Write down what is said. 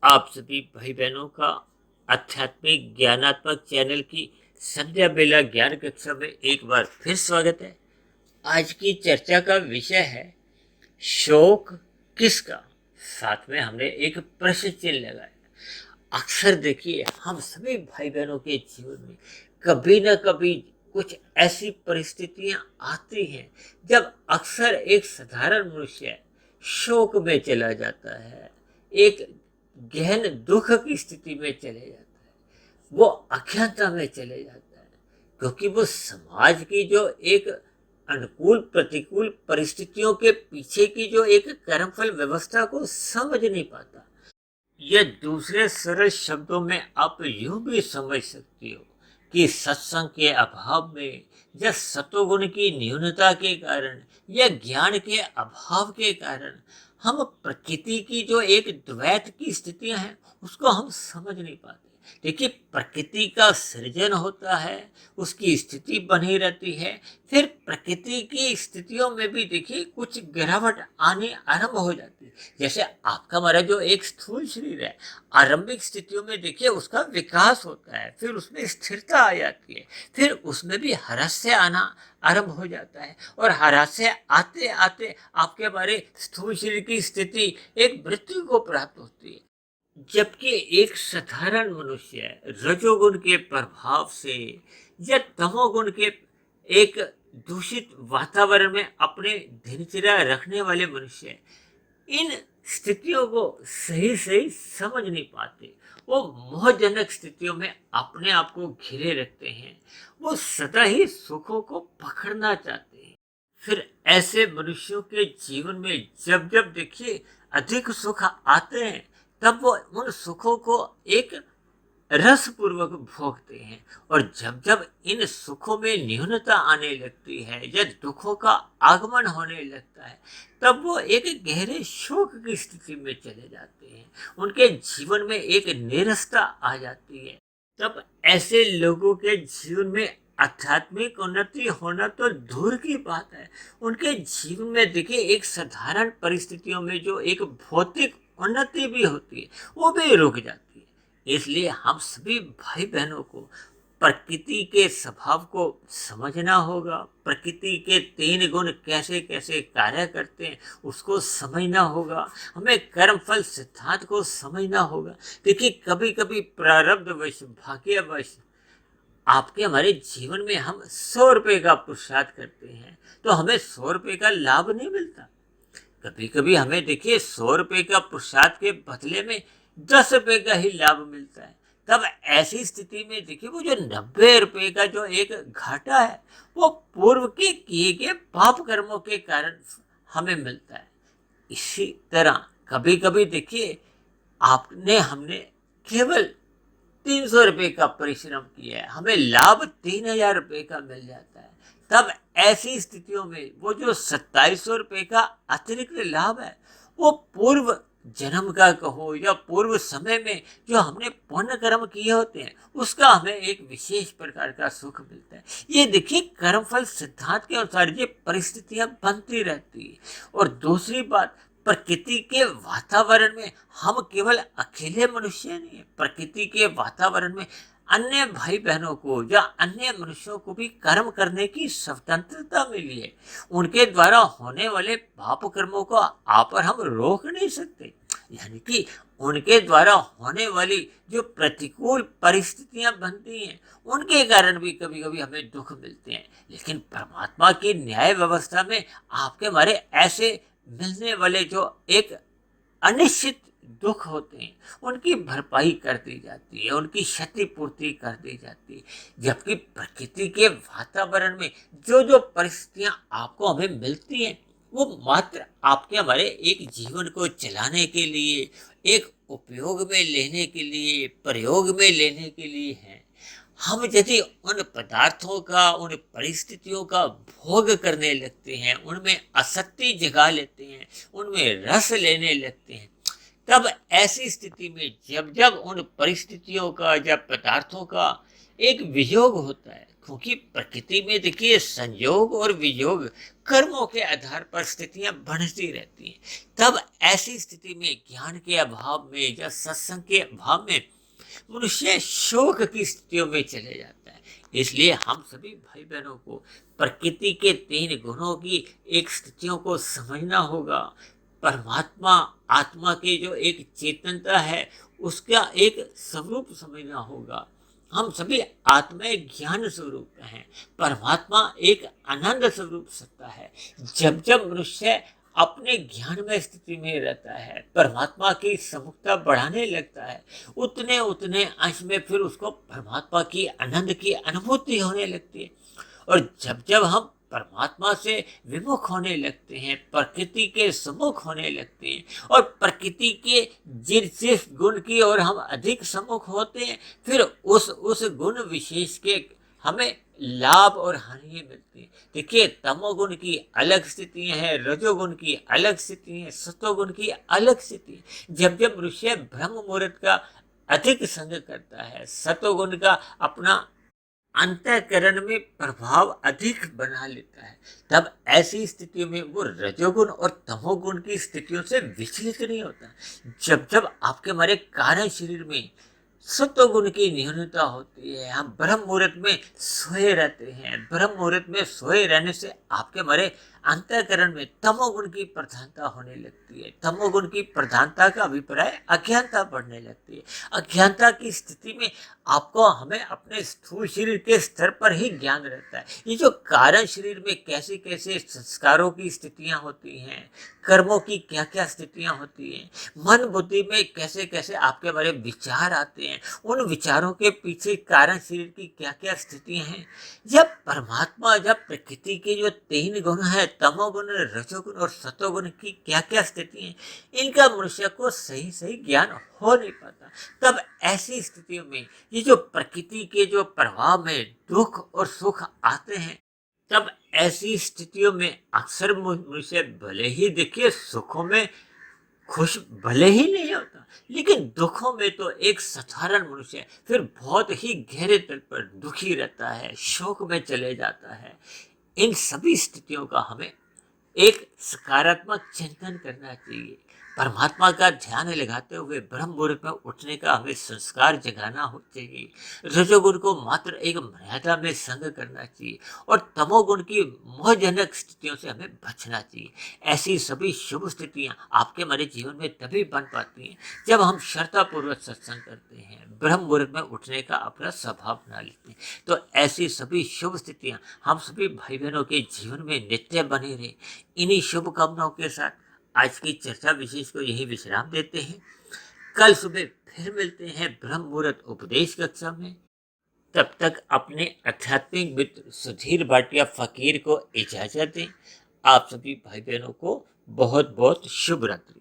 आप सभी भाई बहनों का आध्यात्मिक ज्ञानात्मक चैनल की संध्या बेला ज्ञान कक्षा में एक बार फिर स्वागत है। आज की चर्चा का विषय है शौक किसका। साथ में हमने एक प्रश्न चिन्ह लगाया। अक्सर देखिए हम सभी भाई बहनों के जीवन में कभी न कभी कुछ ऐसी परिस्थितियां आती हैं जब अक्सर एक साधारण मनुष्य शोक में चला जाता है, एक गहन दुख की स्थिति में चले जाता है, वो अज्ञानता में चले जाता है क्योंकि वो समाज की जो एक अनुकूल प्रतिकूल परिस्थितियों के पीछे की जो एक कर्मफल व्यवस्था को समझ नहीं पाता। यह दूसरे सरल शब्दों में आप यूं भी समझ सकती हो कि सत्संग के अभाव में या सतोगुण की न्यूनता के कारण या ज्ञान के अभाव के कारण हम प्रकृति की जो एक द्वैत की स्थितियां हैं उसको हम समझ नहीं पाते। देखिए प्रकृति का सृजन होता है, उसकी स्थिति बनी रहती है, फिर प्रकृति की स्थितियों में भी देखिए कुछ गिरावट आने आरंभ हो जाती है। जैसे आपका हमारा जो एक स्थूल शरीर है, आरंभिक स्थितियों में देखिए उसका विकास होता है, फिर उसमें स्थिरता आ जाती है, फिर उसमें भी हरस्य आना आरंभ हो जाता है और हरस्य आते आते आपके हमारे स्थूल शरीर की स्थिति एक मृत्यु को प्राप्त होती है। जबकि एक साधारण मनुष्य रजोगुण के प्रभाव से या तमोगुण के एक दूषित वातावरण में अपने दिनचर्या रखने वाले मनुष्य इन स्थितियों को सही सही समझ नहीं पाते। वो मोहजनक स्थितियों में अपने आप को घिरे रखते हैं, वो सदा ही सुखों को पकड़ना चाहते हैं। फिर ऐसे मनुष्यों के जीवन में जब जब देखिए अधिक सुख आते हैं तब वो उन सुखों को एक रस पूर्वक भोगते हैं, और जब जब इन सुखों में न्यूनता आने लगती है या दुखों का आगमन होने लगता है तब वो एक गहरे शोक की स्थिति में चले जाते हैं। उनके जीवन में एक नीरसता आ जाती है। तब ऐसे लोगों के जीवन में आध्यात्मिक उन्नति होना तो दूर की बात है, उनके जीवन में देखिए एक साधारण परिस्थितियों में जो एक भौतिक उन्नति भी होती है वो भी रुक जाती है। इसलिए हम सभी भाई बहनों को प्रकृति के स्वभाव को समझना होगा, प्रकृति के तीन गुण कैसे कैसे कार्य करते हैं उसको समझना होगा, हमें कर्मफल सिद्धांत को समझना होगा। देखिए कभी कभी प्रारब्धवश भाग्यवश आपके हमारे जीवन में हम 100 रुपए का पुरुषार्थ करते हैं तो हमें 100 रुपए का लाभ नहीं मिलता। कभी कभी हमें देखिए 100 रुपए का पुरुषार्थ के बदले में 10 रुपए का ही लाभ मिलता है। तब ऐसी स्थिति में देखिए वो जो 90 रुपए का जो एक घाटा है वो पूर्व के किए गए पाप कर्मों के कारण हमें मिलता है। इसी तरह कभी कभी देखिए आपने हमने केवल 300 रुपए का परिश्रम किया है, हमें लाभ 3000 रुपए का मिल जाता है। तब ऐसी स्थितियों में वो जो 2700 रुपए का अतिरिक्त लाभ है वो पूर्व जन्म का कहो या पूर्व समय में जो हमने पुण्य कर्म किए होते हैं उसका हमें एक विशेष प्रकार का सुख मिलता है। ये देखिए कर्मफल सिद्धांत के अनुसार ये परिस्थितियां बनती रहती है। और दूसरी बात, प्रकृति के वातावरण में हम केवल अकेले मनुष्य नहीं है, प्रकृति के वातावरण में अन्य भाई बहनों को या अन्य मनुष्यों को भी कर्म करने की स्वतंत्रता मिली है। उनके द्वारा होने वाले पाप कर्मों को आप और हम रोक नहीं सकते, यानी कि उनके द्वारा होने वाली जो प्रतिकूल परिस्थितियां बनती हैं उनके कारण भी कभी कभी हमें दुख मिलते हैं। लेकिन परमात्मा की न्याय व्यवस्था में आपके हमारे ऐसे मिलने वाले जो एक अनिश्चित दुख होते हैं उनकी भरपाई कर दी जाती है, उनकी क्षतिपूर्ति कर दी जाती है। जबकि प्रकृति के वातावरण में जो जो परिस्थितियां आपको हमें मिलती हैं वो मात्र आपके हमारे एक जीवन को चलाने के लिए, एक उपयोग में लेने के लिए, प्रयोग में लेने के लिए है। हम यदि उन पदार्थों का, उन परिस्थितियों का भोग करने लगते हैं, उनमें आसक्ति जगा लेते हैं, उनमें रस लेने लगते हैं, तब ऐसी स्थिति में जब जब उन परिस्थितियों का, जब पदार्थों का एक वियोग होता है, क्योंकि प्रकृति में देखिए संयोग और वियोग कर्मों के आधार पर स्थितियां बढ़ती रहती हैं। तब ऐसी स्थिति में ज्ञान के अभाव में या सत्संग के अभाव में मनुष्य शोक की स्थितियों में चले जाता है। इसलिए हम सभी भाई बहनों को प्रकृति के 3 गुणों की एक स्थितियों को समझना होगा। परमात्मा आत्मा की जो एक चेतनता है उसका एक स्वरूप समझना होगा। हम सभी आत्मा ज्ञान स्वरूप हैं, परमात्मा एक आनंद स्वरूप सत्ता है। जब जब मनुष्य अपने ज्ञान में स्थिति में रहता है, परमात्मा की सम्मुखता बढ़ाने लगता है, उतने उतने अंश में फिर उसको परमात्मा की आनंद की अनुभूति होने लगती है। और जब जब हम परमात्मा से विमुख होने लगते हैं, प्रकृति के सम्मुख होने लगते हैं, और प्रकृति के जिस गुण की ओर हम अधिक सम्मुख होते हैं, फिर उस गुण विशेष के हमें लाभ और हानि मिलती है। देखिए, तमोगुण की अलग स्थिति है, रजोगुण की अलग स्थिति है, सतोगुण की अलग स्थिति है। जब जब मनुष्य ब्रह्म मुहूर्त का अधिक संग करता है, सतोगुण का अपना अंतःकरण में प्रभाव अधिक बना लेता है, तब ऐसी स्थितियों में वो रजोगुण और तमोगुण की स्थितियों से विचलित नहीं होता। जब जब आपके हमारे कारण शरीर में सत्वगुण की न्यूनता होती है, हम ब्रह्म मुहूर्त में सोए रहते हैं, ब्रह्म मुहूर्त में सोए रहने से आपके हमारे अंतःकरण में तमोगुण की प्रधानता होने लगती है। तमोगुण की प्रधानता का अभिप्राय अज्ञानता बढ़ने लगती है। अज्ञानता की स्थिति में आपको हमें अपने स्थूल शरीर के स्तर पर ही ज्ञान रहता है। ये जो कारण शरीर में कैसे कैसे संस्कारों की स्थितियां होती हैं, कर्मों की क्या क्या स्थितियां होती हैं, मन बुद्धि में कैसे कैसे आपके बारे विचार आते हैं, उन विचारों के पीछे कारण शरीर की क्या क्या स्थितियां हैं। जब परमात्मा, जब प्रकृति के जो 3 गुण है, तमोगुण, रजोगुण और सतोगुण की क्या क्या स्थिति है, इनका मनुष्य को सही सही ज्ञान हो नहीं पाता। तब ऐसी स्थितियों में ये जो प्रकृति के जो प्रभाव में दुख और सुख आते हैं, तब ऐसी स्थितियों में अक्सर मनुष्य भले ही देखिए सुखों में खुश भले ही नहीं होता, लेकिन दुखों में तो एक साधारण मनुष्य फिर बहुत ही गहरे तल पर दुखी रहता है, शोक में चले जाता है। इन सभी स्थितियों का हमें एक सकारात्मक चिंतन करना चाहिए। परमात्मा का ध्यान लगाते हुए ब्रह्म मुहूर्त में उठने का हमें संस्कार जगाना हो चाहिए। रजोगुण को मात्र एक मर्यादा में संग करना चाहिए और तमोगुण की मोहजनक स्थितियों से हमें बचना चाहिए। ऐसी सभी शुभ स्थितियां आपके हमारे जीवन में तभी बन पाती हैं जब हम श्रद्धापूर्वक सत्संग करते हैं, ब्रह्म मुहूर्त में उठने का अपना स्वभाव बना लेते हैं। तो ऐसी सभी शुभ स्थितियां हम सभी भाई बहनों के जीवन में नित्य बने रहे। इन्हीं शुभकामनाओं के साथ आज की चर्चा विशेष को यही विश्राम देते हैं। कल सुबह फिर मिलते हैं ब्रह्म मुहूर्त उपदेश कक्षा में। तब तक अपने आध्यात्मिक मित्र सुधीर भाटिया फकीर को इजाजत दें। आप सभी भाई बहनों को बहुत बहुत शुभ रात्रि।